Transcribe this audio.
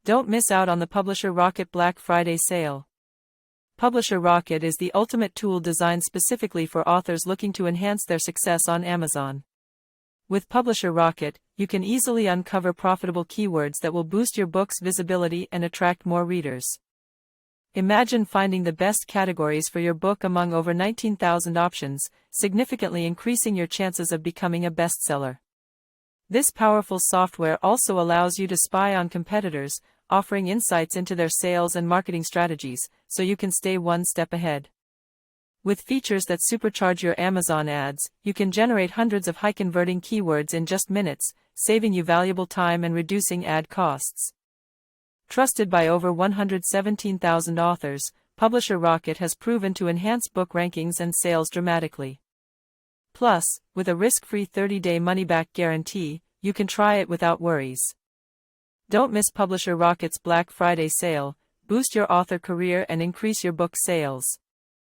Don't miss out on the Publisher Rocket Black Friday sale. Publisher Rocket is the ultimate tool designed specifically for authors looking to enhance their success on Amazon. With Publisher Rocket, you can easily uncover profitable keywords that will boost your book's visibility and attract more readers. Imagine finding the best categories for your book among over 19,000 options, significantly increasing your chances of becoming a bestseller. This powerful software also allows you to spy on competitors, offering insights into their sales and marketing strategies, so you can stay one step ahead. With features that supercharge your Amazon ads, you can generate hundreds of high-converting keywords in just minutes, saving you valuable time and reducing ad costs. Trusted by over 117,000 authors, Publisher Rocket has proven to enhance book rankings and sales dramatically. Plus, with a risk-free 30-day money-back guarantee, you can try it without worries. Don't miss Publisher Rocket's Black Friday sale. Boost your author career and increase your book sales.